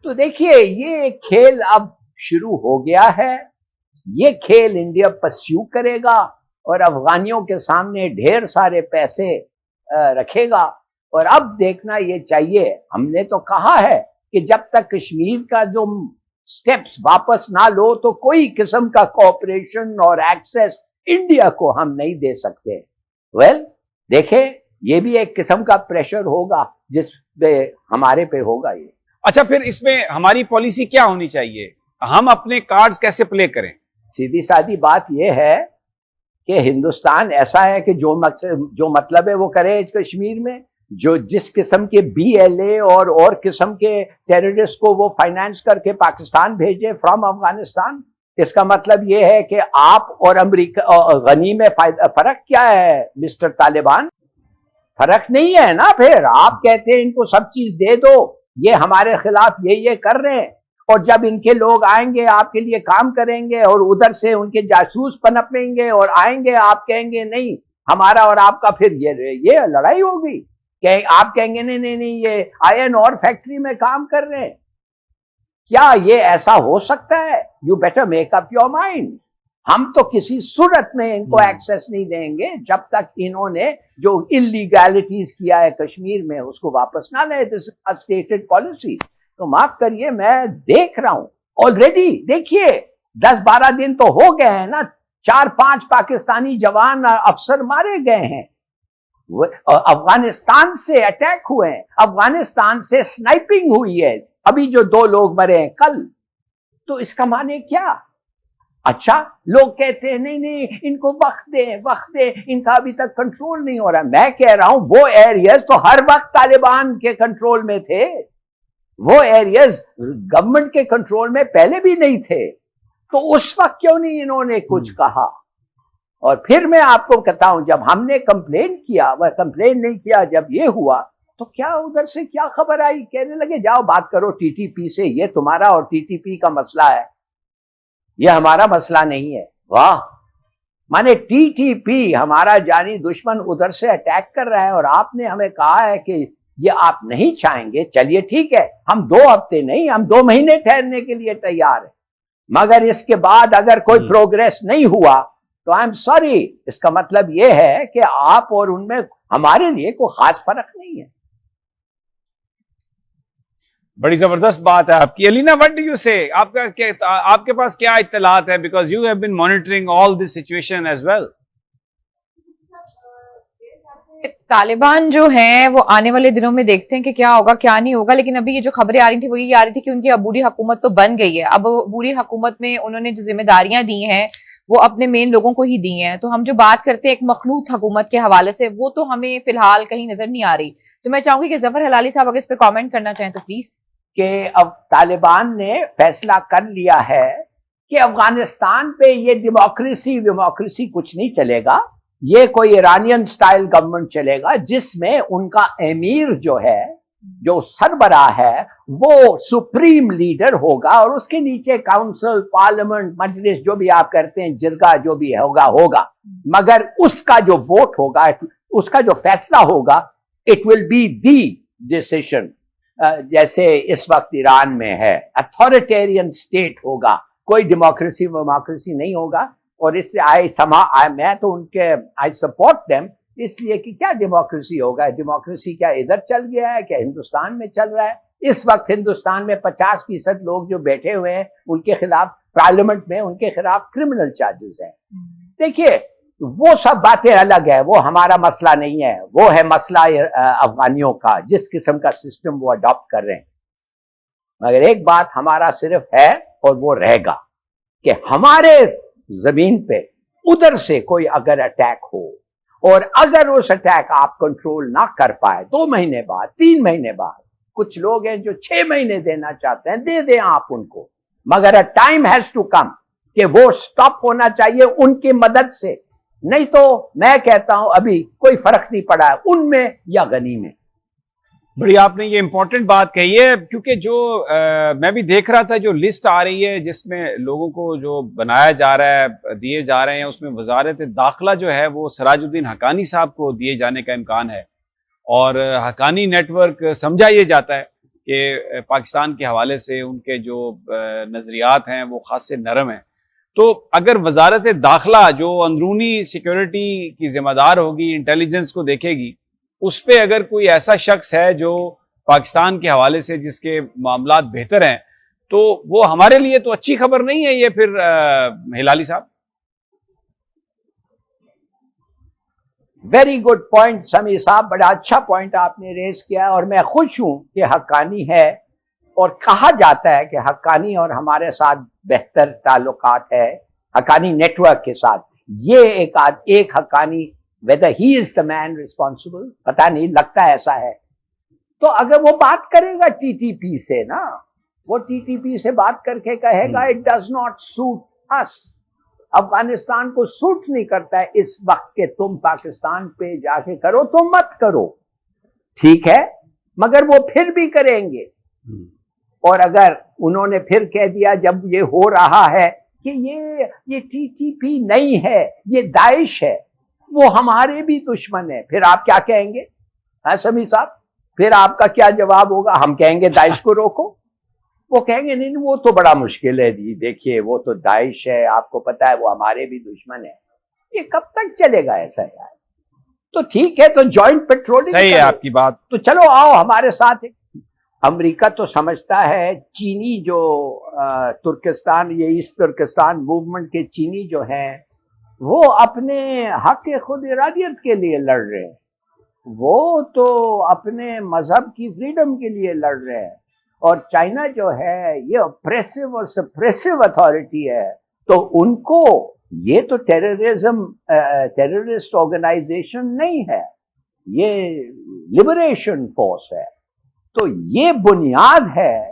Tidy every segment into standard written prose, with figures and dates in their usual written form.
तो देखिए ये खेल अब शुरू हो गया है। ये खेल इंडिया परस्यू करेगा और अफगानियों के सामने ढेर सारे पैसे रखेगा। और अब देखना ये चाहिए, हमने तो कहा है कि जब तक कश्मीर का जो स्टेप्स वापस ना लो तो कोई किस्म का कोऑपरेशन और एक्सेस इंडिया को हम नहीं दे सकते। वेल देखे, ये भी एक किस्म का प्रेशर होगा जिस पे हमारे पे होगा ये। अच्छा, फिर इसमें हमारी पॉलिसी क्या होनी चाहिए? हम अपने कार्ड्स कैसे प्ले करें? सीधी सादी बात यह है कि हिंदुस्तान ऐसा है कि जो मतलब है वो करे कश्मीर में। जो जिस किस्म के BLA और किस्म के टेररिस्ट को वो फाइनेंस करके पाकिस्तान भेजे फ्रॉम अफगानिस्तान, इसका मतलब ये है कि आप और अमेरिका गनी में फर्क क्या है मिस्टर तालिबान? फर्क नहीं है ना। फिर आप कहते हैं इनको सब चीज दे दो, ये हमारे खिलाफ ये कर रहे हैं, और जब इनके लोग आएंगे आपके लिए काम करेंगे और उधर से उनके जासूस पनपेंगे और आएंगे, आप कहेंगे नहीं हमारा और आपका फिर ये लड़ाई होगी। आप कहेंगे नहीं नहीं नहीं ये आयरन और फैक्ट्री में काम कर रहे हैं। क्या ये ऐसा हो सकता है? You better make up your mind. हम तो किसी सूरत में इनको एक्सेस नहीं देंगे जब तक इन्होंने जो इलीगैलिटीज किया है कश्मीर में उसको वापस ना ले। This is stated policy. तो माफ करिए, मैं देख रहा हूं ऑलरेडी। देखिए 10-12 दिन तो हो गए हैं ना, 4-5 पाकिस्तानी जवान अफसर मारे गए हैं, अफगानिस्तान से अटैक हुए हैं, अफगानिस्तान से स्नाइपिंग हुई है, अभी जो 2 लोग मरे हैं कल। तो इसका माने क्या? अच्छा, लोग कहते हैं नहीं नहीं इनको वक्त दे, इनका अभी तक कंट्रोल नहीं हो रहा। मैं कह रहा हूं वो एरियाज तो हर वक्त तालिबान के कंट्रोल में थे, वो एरियाज गवर्नमेंट के कंट्रोल में पहले भी नहीं थे। तो उस वक्त क्यों नहीं इन्होंने कुछ कहा? और फिर मैं आपको कहता हूं, जब हमने कंप्लेन किया, वह कंप्लेन नहीं किया, जब ये हुआ तो क्या उधर से क्या खबर आई, कहने लगे जाओ बात करो TTP से, ये तुम्हारा और TTP का मसला है, ये हमारा मसला नहीं है। वाह, माने TTP हमारा जानी दुश्मन उधर से अटैक कर रहा है और आपने हमें कहा है कि ये आप नहीं चाहेंगे। चलिए ठीक है, हम 2 हफ्ते नहीं, हम 2 महीने ठहरने के लिए तैयार है, मगर इसके बाद अगर कोई प्रोग्रेस नहीं हुआ तो आई एम सॉरी। इसका मतलब ये है कि आप और उनमें हमारे लिए कोई खास फर्क नहीं है। बड़ी जबरदस्त बात है आपकी। अलीना, व्हाट डू यू से? आपके पास क्या इत्तलात है? Because you have been monitoring all this situation as well. Taliban जो है वो आने वाले दिनों में देखते हैं कि क्या होगा क्या नहीं होगा, लेकिन अभी ये जो खबरें आ रही थी वो ये आ रही थी कि उनकी अबूरी हुकूमत तो बन गई है। अब अबूरी हुकूमत में उन्होंने जो जिम्मेदारियां दी हैं वो अपने मेन लोगों को ही दी हैं। तो हम जो बात करते हैं एक मखलूत हुकूमत के हवाले से, वो तो हमें फिलहाल कहीं नजर नहीं आ रही। तो मैं चाहूंगी कि जफर हलाली साहब अगर इस पर कॉमेंट करना चाहें तो प्लीज। कि अब तालिबान ने फैसला कर लिया है कि अफगानिस्तान पे ये डेमोक्रेसी कुछ नहीं चलेगा, ये कोई ईरानियन स्टाइल गवर्नमेंट चलेगा जिसमें उनका एमीर जो है, जो सरबराह है, वो सुप्रीम लीडर होगा और उसके नीचे काउंसिल, पार्लियामेंट, मजलिस, जो भी आप करते हैं, जिरगा जो भी होगा, मगर उसका जो वोट होगा, उसका जो फैसला होगा, it will be the decision. जैसे इस वक्त ईरान में है, अथॉरिटेरियन स्टेट होगा, कोई डेमोक्रेसी नहीं होगा। और इसलिए मैं तो आई सपोर्ट देम, इसलिए कि क्या डेमोक्रेसी होगा? डेमोक्रेसी क्या इधर चल गया है, क्या हिंदुस्तान में चल रहा है? इस वक्त हिंदुस्तान में 50% लोग जो बैठे हुए हैं उनके खिलाफ पार्लियामेंट में, उनके खिलाफ क्रिमिनल चार्जेस हैं। देखिए वो सब बातें अलग है, वो हमारा मसला नहीं है, वो है मसला अफगानियों का, जिस किस्म का सिस्टम वो अडॉप्ट कर रहे हैं। मगर एक बात हमारा सिर्फ है और वो रहेगा कि हमारे जमीन पे उधर से कोई अगर अटैक हो और अगर उस अटैक आप कंट्रोल ना कर पाए, 2 महीने बाद, 3 महीने बाद, कुछ लोग हैं जो 6 महीने देना चाहते हैं, दे दें आप उनको, मगर a time has to come कि वो स्टॉप होना चाहिए उनकी मदद से। नहीं तो मैं कहता हूं अभी कोई फर्क नहीं पड़ा है उनमें या गनी में। बड़ी आपने ये इंपॉर्टेंट बात कही है, क्योंकि जो मैं भी देख रहा था, जो लिस्ट आ रही है जिसमें लोगों को जो बनाया जा रहा है, दिए जा रहे हैं, उसमें वजारत दाखिला जो है वो सराजुद्दीन हक्कानी साहब को दिए जाने का इम्कान है। और हक्कानी नेटवर्क समझा ये जाता है कि पाकिस्तान के हवाले से उनके जो नज़रियात हैं वो खासे नरम हैं। तो अगर वजारत दाखिला जो अंदरूनी सिक्योरिटी की जिम्मेदार होगी, इंटेलिजेंस को देखेगी, उस पर अगर कोई ऐसा शख्स है जो पाकिस्तान के हवाले से जिसके मामलात बेहतर हैं, तो वो हमारे लिए तो अच्छी खबर नहीं है ये फिर हिलाली साहब। वेरी गुड पॉइंट समीर साहब, बड़ा अच्छा पॉइंट आपने रेज किया और मैं खुश हूं कि हक्कानी है और कहा जाता है कि हक्कानी और हमारे साथ बेहतर ताल्लुकात है, हक्कानी नेटवर्क के साथ। ये एक Haqqani, weather he is the man responsible, पता नहीं, लगता ऐसा है। तो अगर वो बात करेगा टीटीपी से ना, वो टीटीपी से बात करके कहेगा इट डज नॉट सूट अस, अफगानिस्तान को सूट नहीं करता है इस वक्त के तुम पाकिस्तान पे जाके करो तो मत करो, ठीक है, मगर वो फिर भी करेंगे। और अगर उन्होंने फिर कह दिया जब ये हो रहा है कि ये टीटीपी नहीं है, ये दाइश है, वो हमारे भी दुश्मन है, फिर आप क्या कहेंगे? हाँ समीर साहब, फिर आपका क्या जवाब होगा? हम कहेंगे दाइश को रोको, वो कहेंगे नहीं वो तो बड़ा मुश्किल है जी, देखिए वो तो दाइश है, आपको पता है वो हमारे भी दुश्मन है। ये कब तक चलेगा ऐसा यार? तो ठीक है, तो जॉइंट पेट्रोलिंग सही है आपकी बात। तो चलो आओ हमारे साथ। अमेरिका तो समझता है चीनी जो तुर्किस्तान, ये ईस्ट तुर्किस्तान मूवमेंट के चीनी जो हैं वो अपने हक खुद इरादियत के लिए लड़ रहे हैं, वो तो अपने मजहब की फ्रीडम के लिए लड़ रहे हैं। और चाइना जो है ये ऑप्रेसिव और सप्रेसिव अथॉरिटी है, तो उनको ये तो टेररिस्ट ऑर्गेनाइजेशन नहीं है, ये लिबरेशन फोर्स है। तो ये बुनियाद है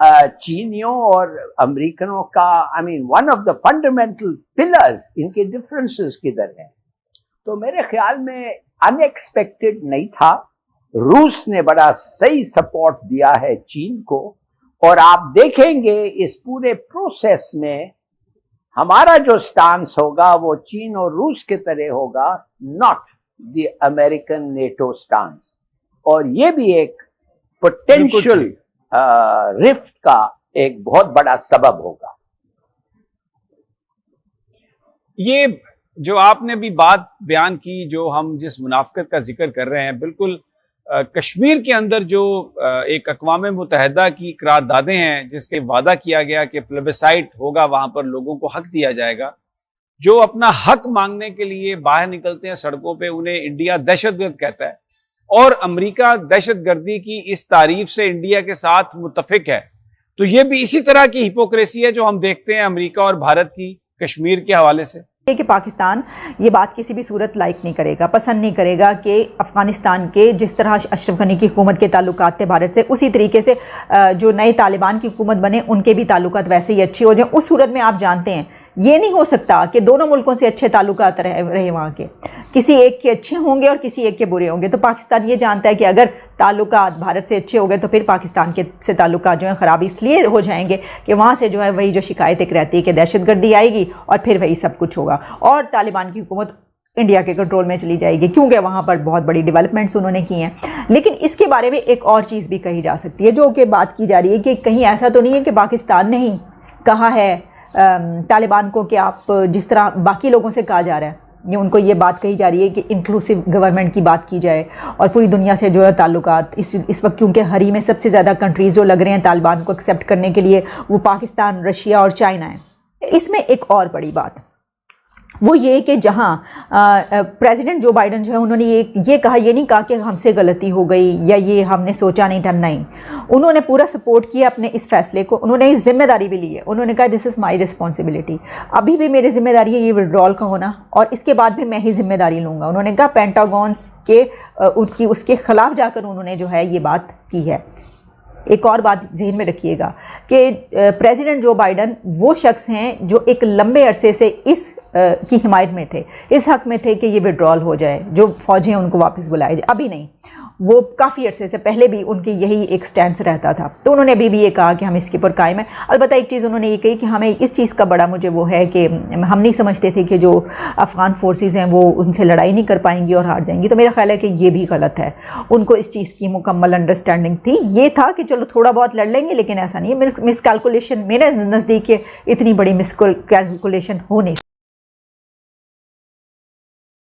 चीनियों और अमेरिकनों का, I mean one of the fundamental pillars. इनके डिफरेंसेस किधर हैं? तो मेरे ख्याल में अनएक्सपेक्टेड नहीं था, रूस ने बड़ा सही सपोर्ट दिया है चीन को, और आप देखेंगे इस पूरे प्रोसेस में हमारा जो स्टांस होगा वो चीन और रूस के तरह होगा, not the American NATO stance. और ये भी एक पोटेंशियल रिफ्ट का एक बहुत बड़ा सबब होगा। ये जो आपने भी बात बयान की, जो हम जिस मुनाफकत का जिक्र कर रहे हैं, बिल्कुल कश्मीर के अंदर जो एक अक़वाम मुत्तहिदा की करारदादें हैं जिसके वादा किया गया कि प्लेबिसाइट होगा, वहां पर लोगों को हक दिया जाएगा, जो अपना हक मांगने के लिए बाहर निकलते हैं सड़कों पे, उन्हें इंडिया दहशतगर्द कहता है। और अमेरिका दहशतगर्दी की इस तारीफ से इंडिया के साथ मुत्तफिक है। तो ये भी इसी तरह की हिपोक्रेसी है जो हम देखते हैं अमेरिका और भारत की कश्मीर के हवाले से, कि पाकिस्तान ये बात किसी भी सूरत लाइक नहीं करेगा, पसंद नहीं करेगा कि अफ़गानिस्तान के जिस तरह अशरफ गनी की हुकूमत के ताल्लुकात थे भारत से, उसी तरीके से जो नए तालिबान की हुकूमत बने उनके भी ताल्लुकात वैसे ही अच्छे हो जाए। उस सूरत में आप जानते हैं ये नहीं हो सकता कि दोनों मुल्कों से अच्छे ताल्लुकात रहे वहाँ के, किसी एक के अच्छे होंगे और किसी एक के बुरे होंगे। तो पाकिस्तान ये जानता है कि अगर ताल्लुकात भारत से अच्छे हो गए तो फिर पाकिस्तान के से ताल्लुकात जो हैं ख़राब इसलिए हो जाएंगे कि वहाँ से जो है वही जो शिकायत एक रहती है कि दहशतगर्दी आएगी और फिर वही सब कुछ होगा और तालिबान की हुकूमत इंडिया के कंट्रोल में चली जाएगी, क्योंकि वहाँ पर बहुत बड़ी डेवलपमेंट्स उन्होंने की हैं। लेकिन इसके बारे में एक और चीज़ भी कही जा सकती है, जो कि बात की जा रही है कि कहीं ऐसा तो नहीं है कि पाकिस्तान ने ही कहा है तालिबान को कि आप जिस तरह बाकी लोगों से कहा जा रहा है, ये उनको ये बात कही जा रही है कि इंक्लूसिव गवर्नमेंट की बात की जाए और पूरी दुनिया से जो है ताल्लुकात इस वक्त, क्योंकि हरी में सबसे ज़्यादा कंट्रीज़ जो लग रहे हैं तालिबान को एक्सेप्ट करने के लिए वो पाकिस्तान, रशिया और चाइना है। इसमें एक और बड़ी बात वो ये कि जहाँ प्रेसिडेंट जो बाइडन जो है उन्होंने ये कहा, ये नहीं कहा कि हमसे गलती हो गई या ये हमने सोचा नहीं था, नहीं, उन्होंने पूरा सपोर्ट किया अपने इस फैसले को, उन्होंने इस जिम्मेदारी भी ली है। उन्होंने कहा दिस इज़ माई रिस्पॉन्सिबिलिटी, अभी भी मेरी जिम्मेदारी है ये विड्रॉल का होना और इसके बाद भी मैं ही जिम्मेदारी लूँगा। उन्होंने कहा पेंटागन के उसके खिलाफ जाकर उन्होंने जो है ये बात की है। एक और बात जहन में रखिएगा कि प्रेसिडेंट जो बाइडन वो शख्स हैं जो एक लंबे अरसे से इस की हिमायत में थे, इस हक में थे कि ये विड्रॉल हो जाए, जो फ़ौजें उनको वापस बुलाए जाए, अभी नहीं। वो काफ़ी अरसे से पहले भी उनकी यही एक स्टैंड रहता था। तो उन्होंने अभी भी ये कहा कि हम इसके ऊपर कायम हैं। अलबत्ता एक चीज़ उन्होंने ये कही कि हमें इस चीज़ का बड़ा मुझे वो है कि हम नहीं समझते थे कि जो अफ़गान फोर्सेस हैं वो उनसे लड़ाई नहीं कर पाएंगी और हार जाएंगी। तो मेरा ख्याल है कि ये भी गलत है, उनको इस चीज़ की मुकम्मल अंडरस्टैंडिंग थी। ये था कि चलो थोड़ा बहुत लड़ लेंगे, लेकिन ऐसा नहीं है। मिस कैलकुलेशन मेरे नज़दीक इतनी बड़ी मिस कैलकुलेशन हो नहीं।